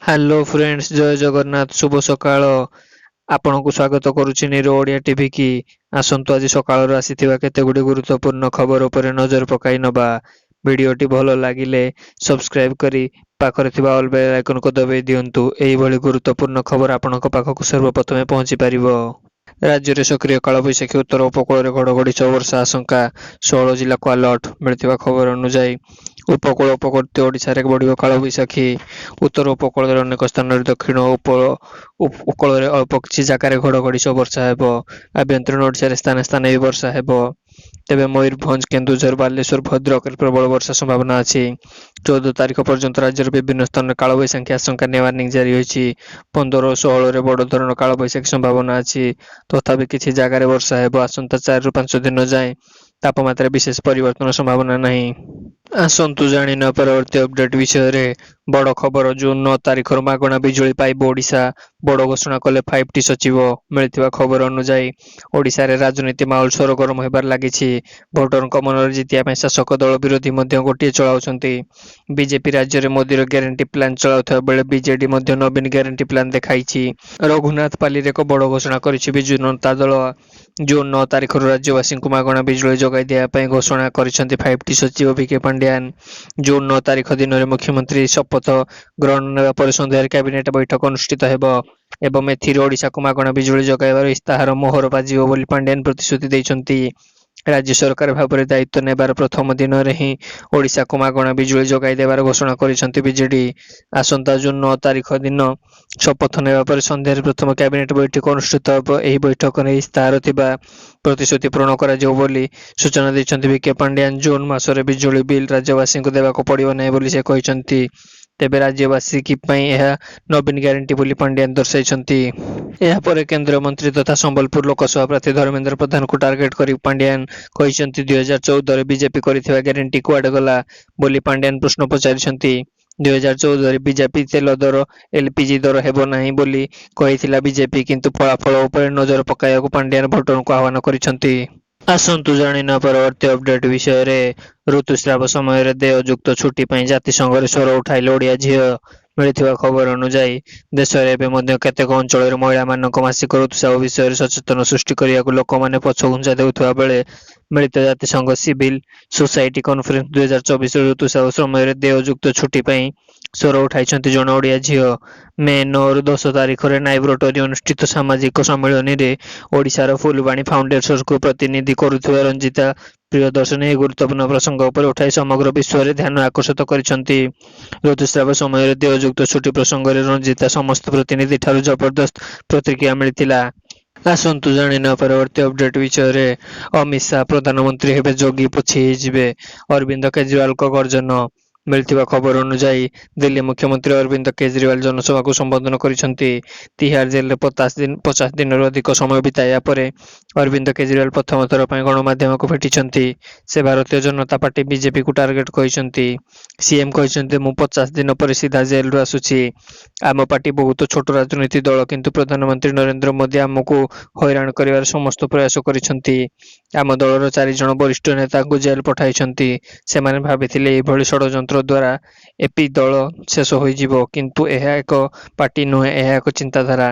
Hello friends, ଜୟ ଜଗନ୍ନାଥ, ଶୁଭ ସକାଳ। ଆପଣଙ୍କୁ ସ୍ୱାଗତ କରୁଛି ନିର ଓଡ଼ିଆ ଟିଭି କି। ଆସନ୍ତୁ ଆଜି ସକାଳରୁ ଆସିଥିବା କେତେଗୁଡ଼ିଏ ଗୁରୁତ୍ୱପୂର୍ଣ୍ଣ ଖବର ଉପରେ ନଜର ପକାଇ ନବା। ଭିଡ଼ିଓଟି ଭଲ ଲାଗିଲେ ସବସ୍କ୍ରାଇବ୍ କରି ପାଖରେ ଥିବା ଅଲ୍ ବେଲ୍ ଆଇକନକୁ ଦବାଇ ଦିଅନ୍ତୁ। ଏହିଭଳି ଗୁରୁତ୍ୱପୂର୍ଣ୍ଣ ଖବର ଆପଣଙ୍କ ପାଖକୁ ସର୍ବପ୍ରଥମେ ପହଞ୍ଚି ପାରିବ। ରାଜ୍ୟରେ ସକ୍ରିୟ କାଳବୈଶାଖୀ, ଉତ୍ତର ଉପକୂଳରେ ଘଡ଼ଘଡ଼ି ସହ ବର୍ଷା ଆଶଙ୍କା। 16 ଜିଲ୍ଲାକୁ ଆଲର୍ଟ। ମିଳିଥିବା ଖବର ଅନୁଯାୟୀ ଉପକୂଳବର୍ତ୍ତୀ ଓଡ଼ିଶାରେ ବଢ଼ିବ କାଳବୈଶାଖୀ। ଉତ୍ତର ଉପକୂଳରେ ଅନେକ ସ୍ଥାନରେ, ଦକ୍ଷିଣ ଉପକୂଳରେ ଅଳ୍ପ କିଛି ଜାଗାରେ ଘଡ଼ଘଡ଼ି ସହ ବର୍ଷା ହେବ। ଆଭ୍ୟନ୍ତରୀଣ ଓଡ଼ିଶାରେ ସ୍ଥାନେ ସ୍ଥାନେ ବି ବର୍ଷା ହେବ। ତେବେ ମୟୂରଭଞ୍ଜ, କେନ୍ଦୁଝର, ବାଲେଶ୍ୱର, ଭଦ୍ରକରେ ପ୍ରବଳ ବର୍ଷା ସମ୍ଭାବନା ଅଛି। 14 ତାରିଖ ପର୍ଯ୍ୟନ୍ତ ରାଜ୍ୟର ବିଭିନ୍ନ ସ୍ଥାନରେ କାଳବୈଶାଖୀ ଆଶଙ୍କା ନେଇ ୱାର୍ଣ୍ଣିଂ ଜାରି ହୋଇଛି। 15 ଓ 16ରେ ବଡ଼ ଧରଣର କାଳବୈଶାଖୀ ସମ୍ଭାବନା ଅଛି। ତଥାପି କିଛି ଜାଗାରେ ବର୍ଷା ହେବ। ଆସନ୍ତା 4ରୁ 5 ଦିନ ଯାଏଁ ତାପମାତ୍ରାରେ ବିଶେଷ ପରିବର୍ତ୍ତନ ସମ୍ଭାବନା ନାହିଁ। ଆସନ୍ତୁ ଜାଣିନେବା ପରବର୍ତ୍ତୀ ଅପଡେଟ୍ ବିଷୟରେ। ବଡ଼ ଖବର, ଜୁନ୍ 9 ତାରିଖରୁ ମାଗଣା ବିଜୁଳି ପାଇବ ଓଡ଼ିଶା। ବଡ଼ ଘୋଷଣା କଲେ 5T ସଚିବ। ମିଳିଥିବା ଖବର ଅନୁଯାୟୀ ଓଡ଼ିଶାରେ ରାଜନୀତି ମାହୋଲ ସରଗରମ ହେବାରେ ଲାଗିଛି। ଭୋଟରଙ୍କ ମନରେ ଜିତିବା ପାଇଁ ଶାସକ ଦଳ ବିରୋଧୀ ମଧ୍ୟ ଗୋଟିଏ ଚଳାଉଛନ୍ତି। ବିଜେପି ରାଜ୍ୟରେ ମୋଦିର ଗ୍ୟାରେଣ୍ଟି ପ୍ଲାନ୍ ଚଳାଉଥିବା ବେଳେ ବିଜେଡି ମଧ୍ୟ ନବୀନ ଗ୍ୟାରେଣ୍ଟି ପ୍ଲାନ୍ ଦେଖାଇଛି। ରଘୁନାଥପାଲିରେ ଏକ ବଡ଼ ଘୋଷଣା କରିଛି ବିଜୁ ଜନତା ଦଳ। ଜୁନ୍ 9 ତାରିଖରୁ ରାଜ୍ୟବାସୀଙ୍କୁ ମାଗଣା ବିଜୁଳି ଯୋଗାଇ ଦେବା ପାଇଁ ଘୋଷଣା କରିଛନ୍ତି 5T ସଚିବ ଭିକେ ପାଣ୍ଡିଆନ୍। ଜୁନ୍ 9 ତାରିଖ ଦିନରେ ମୁଖ୍ୟମନ୍ତ୍ରୀ ଶପଥ ଗ୍ରହଣ ନେବା ପରେ ସନ୍ଧ୍ୟାରେ କ୍ୟାବିନେଟ୍ ବୈଠକ ଅନୁଷ୍ଠିତ ହେବ ଏବଂ ଏଥିରେ ଓଡ଼ିଶାକୁ ମାଗଣା ବିଜୁଳି ଯୋଗାଇବାର ଇସ୍ତାହାର ମୋହର ବାଜିବ ବୋଲି ପାଣ୍ଡିଆନ୍ ପ୍ରତିଶ୍ରୁତି ଦେଇଛନ୍ତି। ରାଜ୍ୟ ସରକାର ଭାବରେ ଦାୟିତ୍ୱ ନେବାର ପ୍ରଥମ ଦିନରେ ହିଁ ଓଡ଼ିଶାକୁ ମାଗଣା ବିଜୁଳି ଯୋଗାଇ ଦେବାର ଘୋଷଣା କରିଛନ୍ତି ବିଜେଡି। ଆସନ୍ତା ଜୁନ୍ 9 ତାରିଖ ଦିନ ଶପଥ ନେବା ପରେ ସନ୍ଧ୍ୟାରେ ପ୍ରଥମ କ୍ୟାବିନେଟ୍ ବୈଠକ ଅନୁଷ୍ଠିତ ହେବ। ଏହି ବୈଠକରେ ଇସ୍ତାହାର ଥିବା ପ୍ରତିଶ୍ରୁତି ପୂରଣ କରାଯିବ ବୋଲି ସୂଚନା ଦେଇଛନ୍ତି ଭିକେ ପାଣ୍ଡିଆନ୍। ଜୁନ୍ ମାସରେ ବିଜୁଳି ବିଲ୍ ରାଜ୍ୟବାସୀଙ୍କୁ ଦେବାକୁ ପଡ଼ିବ ନାହିଁ ବୋଲି ସେ କହିଛନ୍ତି। ତେବେ ରାଜ୍ୟବାସୀ କି ପାଇଁ ଏହା ନବୀନ ଗ୍ୟାରେଣ୍ଟି ବୋଲି ପାଣ୍ଡିଆନ୍ ଦର୍ଶାଇଛନ୍ତି। ଏହାପରେ କେନ୍ଦ୍ରମନ୍ତ୍ରୀ ତଥା ସମ୍ବଲପୁର ଲୋକସଭା ପ୍ରାର୍ଥୀ ଧର୍ମେନ୍ଦ୍ର ପ୍ରଧାନଙ୍କୁ ଟାର୍ଗେଟ୍ କରି ପାଣ୍ଡିଆନ୍ କହିଛନ୍ତି 2014ରେ ବିଜେପି କରିଥିବା ଗ୍ୟାରେଣ୍ଟି କୁଆଡ଼େ ଗଲା ବୋଲି ପାଣ୍ଡିଆନ୍ ପ୍ରଶ୍ନ ପଚାରିଛନ୍ତି। 2014ରେ ବିଜେପି ତେଲ ଦର, ଏଲ୍‌ପିଜି ଦର ହେବ ନାହିଁ ବୋଲି କହିଥିଲା ବିଜେପି, କିନ୍ତୁ ଫଳାଫଳ ଉପରେ ନଜର ପକାଇବାକୁ ପାଣ୍ଡିଆନ୍ ଭୋଟରଙ୍କୁ ଆହ୍ୱାନ କରିଛନ୍ତି। ଆସନ୍ତୁ ଜାଣିନେବା ପରବର୍ତ୍ତୀ ଅପଡେଟ୍ ବିଷୟରେ। ଋତୁସ୍ରାବ ସମୟରେ ଦେୟଯୁକ୍ତ ଛୁଟି ପାଇଁ ଜାତିସଂଘରେ ସ୍ୱର ଉଠାଇଲେ ଓଡ଼ିଆ ଝିଅ। ମିଳିଥିବା ଖବର ଅନୁଯାୟୀ ଦେଶରେ ଏବେ ମଧ୍ୟ କେତେକ ଅଞ୍ଚଳରେ ମହିଳାମାନଙ୍କ ମାସିକ ଋତୁସ୍ରାବ ବିଷୟରେ ସଚେତନ ସୃଷ୍ଟି କରିବାକୁ ଲୋକମାନେ ପଛଘୁଞ୍ଚା ଦେଉଥିବା ବେଳେ ମିଳିତ ଜାତିସଂଘ ସିଭିଲ୍ ସୋସାଇଟି କନଫରେନ୍ସ 2024 ଋତୁସ୍ରାବ ସମୟରେ ଦେୟଯୁକ୍ତ ଛୁଟି ପାଇଁ ସ୍ୱର ଉଠାଇଛନ୍ତି ଜଣେ ଓଡ଼ିଆ ଝିଅ। ମେ 9ରୁ 10 ତାରିଖରେ ନାଇବ୍ରୋଟରେ ଅନୁଷ୍ଠିତ ସାମାଜିକ ସମ୍ମିଳନୀରେ ଓଡ଼ିଶାର ଫୁଲବାଣୀ ଫାଉଣ୍ଡେସନ୍‌କୁ ପ୍ରତିନିଧି କରୁଥିବା ରଞ୍ଜିତା ପ୍ରିୟଦର୍ଶିନୀ ଏହି ଗୁରୁତ୍ୱପୂର୍ଣ୍ଣ ପ୍ରସଙ୍ଗ ଉପରେ ଉଠାଇ ସମଗ୍ର ବିଶ୍ୱରେ ଧ୍ୟାନ ଆକର୍ଷିତ କରିଛନ୍ତି। ଋତୁସ୍ରାବ ସମୟରେ ଦେୟଯୁକ୍ତ ଛୁଟି ପ୍ରସଙ୍ଗରେ ରଞ୍ଜିତା ସମସ୍ତ ପ୍ରତିନିଧିଠାରୁ ଜବରଦସ୍ତ ପ୍ରତିକ୍ରିୟା ମିଳିଥିଲା। ଆସନ୍ତୁ ଜାଣିନେବା ପରବର୍ତ୍ତୀ ଅପଡେଟ୍ ବିଷୟରେ। ଅମିତ ଶାହ ପ୍ରଧାନମନ୍ତ୍ରୀ ହେବେ, ଯୋଗୀ ପଛେଇ ଯିବେ, ଅରବିନ୍ଦ କେଜରିୱାଲଙ୍କ ଗର୍ଜନ। ମିଳିଥିବା ଖବର ଅନୁଯାୟୀ ଦିଲ୍ଲୀ ମୁଖ୍ୟମନ୍ତ୍ରୀ ଅରବିନ୍ଦ କେଜରିୱାଲ ଜନସଭାକୁ ସମ୍ବୋଧନ କରିଛନ୍ତି। ତିହାର ଜେଲରେ 50 ଦିନରୁ ଅଧିକ ସମୟ ବିତାଇବା ପରେ ଅରବିନ୍ଦ କେଜରିୱାଲ ପ୍ରଥମ ଥର ପାଇଁ ଗଣମାଧ୍ୟମକୁ ଭେଟିଛନ୍ତି। ସେ ଭାରତୀୟ ଜନତା ପାର୍ଟି ବିଜେପିକୁ ଟାର୍ଗେଟ୍ କରିଛନ୍ତି। ସିଏମ୍ କହିଛନ୍ତି, ମୁଁ 50 ଦିନ ପରେ ସିଧା ଜେଲରୁ ଆସୁଛି। ଆମ ପାର୍ଟି ବହୁତ ଛୋଟ ରାଜନୈତିକ ଦଳ, କିନ୍ତୁ ପ୍ରଧାନମନ୍ତ୍ରୀ ନରେନ୍ଦ୍ର ମୋଦି ଆମକୁ ହଇରାଣ କରିବାର ସମସ୍ତ ପ୍ରୟାସ କରିଛନ୍ତି। ଆମ ଦଳର 4 ଜଣ ବରିଷ୍ଠ ନେତାଙ୍କୁ ଜେଲ୍ ପଠାଇଛନ୍ତି। ସେମାନେ ଭାବିଥିଲେ ଏଭଳି ଷଡ଼ଯନ୍ତ୍ର ଦ୍ୱାରା ଏପି ଦଳ ଶେଷ ହୋଇଯିବ, କିନ୍ତୁ ଏହା ଏକ ପାର୍ଟି ନୁହେଁ, ଏହା ଏକ ଚିନ୍ତାଧାରା।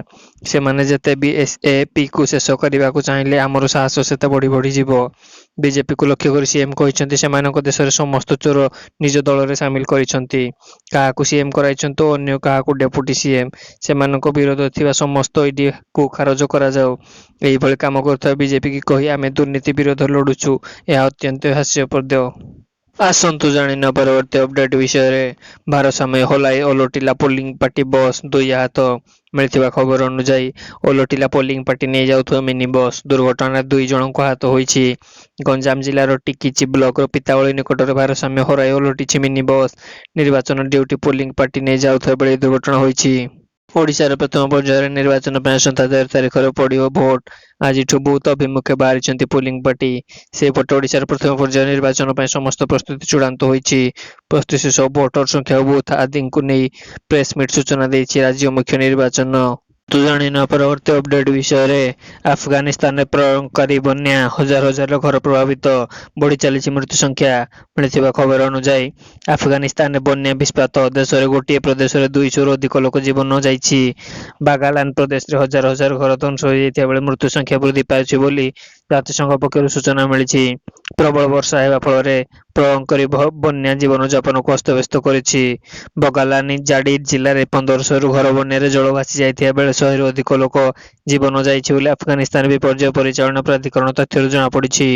ସେମାନେ ଯେତେ ବି ଏପିକୁ ଶେଷ କରିବାକୁ ଚାହିଁଲେ ଆମର ସାହସ ସେତେ ବଢ଼ିଯିବ। ବିଜେପିକୁ ଲକ୍ଷ୍ୟ କରି ସିଏମ୍ କହିଛନ୍ତି, ସେମାନଙ୍କ ଦେଶରେ ସମସ୍ତ ଚୋର ନିଜ ଦଳରେ ସାମିଲ କରିଛନ୍ତି। କାହାକୁ ସିଏମ୍ କରାଇଛନ୍ତି ଓ ଅନ୍ୟ କାହାକୁ ଡେପୁଟି ସିଏମ୍। ସେମାନଙ୍କ ବିରୋଧରେ ଥିବା ସମସ୍ତ ଇଡିକୁ ଖାରଜ କରାଯାଉ। ଏହିଭଳି କାମ କରୁଥିବା ବିଜେପିକୁ କହି ଆମେ ଦୁର୍ନୀତି ବିରୋଧରେ ଲଢ଼ୁଛୁ, ଏହା ଅତ୍ୟନ୍ତ ହାସ୍ୟପଦ। ଆସନ୍ତୁ ଜାଣିନେବା ପରବର୍ତ୍ତୀ ଅପଡେଟ୍ ବିଷୟରେ। ଭାରସାମ୍ୟ ହଲାଇ ଓଲଟିଲା ପୋଲିଂ ପାର୍ଟି ବସ୍, 2 ଆହତ। ମିଳିଥିବା ଖବର ଅନୁଯାୟୀ ଓଲଟିଲା ପୋଲିଂ ପାର୍ଟି ନେଇ ଯାଉଥିବା ମିନି ବସ୍। ଦୁର୍ଘଟଣାରେ 2 ଜଣଙ୍କୁ ଆହତ ହୋଇଛି। ଗଞ୍ଜାମ ଜିଲ୍ଲାର ଟିକିଚି ବ୍ଲକର ପିତାବଳୀ ନିକଟରେ ଭାରସାମ୍ୟ ହରାଇ ଓଲଟିଛି ମିନି ବସ୍। ନିର୍ବାଚନ ଡ୍ୟୁଟି ପୋଲିଂ ପାର୍ଟି ନେଇ ଯାଉଥିବା ବେଳେ ଏହି ଦୁର୍ଘଟଣା ହୋଇଛି। ଓଡ଼ିଶାର ପ୍ରଥମ ପର୍ଯ୍ୟାୟରେ ନିର୍ବାଚନ ପାଇଁ ଆସନ୍ତା 13 ତାରିଖରେ ପଡ଼ିବ ଭୋଟ୍। ଆଜିଠୁ ବୁଥ୍ ଅଭିମୁଖେ ବାହାରିଛନ୍ତି ପୋଲିଂ ପାର୍ଟି। ସେପଟେ ଓଡ଼ିଶାର ପ୍ରଥମ ପର୍ଯ୍ୟାୟ ନିର୍ବାଚନ ପାଇଁ ସମସ୍ତ ପ୍ରସ୍ତୁତି ଚୂଡ଼ାନ୍ତ ହୋଇଛି। ପ୍ରସ୍ତୁତି ସହ ଭୋଟର ସଂଖ୍ୟା ଓ ବୁଥ୍ ଆଦିକୁ ନେଇ ପ୍ରେସ୍ ମିଟ୍ ସୂଚନା ଦେଇଛି ରାଜ୍ୟ ମୁଖ୍ୟ ନିର୍ବାଚନ ତୁ ଜାଣିନ ପରବର୍ତ୍ତୀ ଅପଡେଟ୍ ବିଷୟରେ। ଆଫଗାନିସ୍ତାନରେ ପ୍ରଳୟଙ୍କରୀ ବନ୍ୟା, ହଜାର ହଜାର ଘର ପ୍ରଭାବିତ, ବଢି ଚାଲିଛି ମୃତ୍ୟୁ ସଂଖ୍ୟା। ମିଳିଥିବା ଖବର ଅନୁଯାୟୀ ଆଫଗାନିସ୍ତାନରେ ବନ୍ୟା ବିସ୍ଫାତ, ଦେଶରେ ଗୋଟିଏ ପ୍ରଦେଶରେ 200ରୁ ଅଧିକ ଲୋକ ଜୀବନ ଯାଇଛି। ବାଗାଲାନ ପ୍ରଦେଶରେ ହଜାର ହଜାର ଘର ଧ୍ୱଂସ ହୋଇଯାଇଥିବା ବେଳେ ମୃତ୍ୟୁ ସଂଖ୍ୟା ବୃଦ୍ଧି ପାଉଛି ବୋଲି ଜାତିସଂଘ ପକ୍ଷରୁ ସୂଚନା ମିଳିଛି। ପ୍ରବଳ ବର୍ଷା ହେବା ଫଳରେ ପ୍ରଳୟଙ୍କରୀ ବନ୍ୟା ଜୀବନଯାପନକୁ ଅସ୍ତବ୍ୟସ୍ତ କରିଛି। ବଗାଲାନି ଜାଡିଦ୍ ଜିଲ୍ଲାରେ 1500ରୁ ଘର ବନ୍ୟାରେ ଜଳ ଭାସି ଯାଇଥିବା ବେଳେ 100ରୁ ଅଧିକ ଲୋକ ଜୀବନ ଯାଇଛି ବୋଲି ଆଫଗାନିସ୍ତାନ ବିପର୍ଯ୍ୟୟ ପରିଚାଳନା ପ୍ରାଧିକରଣ ତଥ୍ୟରୁ ଜଣାପଡ଼ିଛି।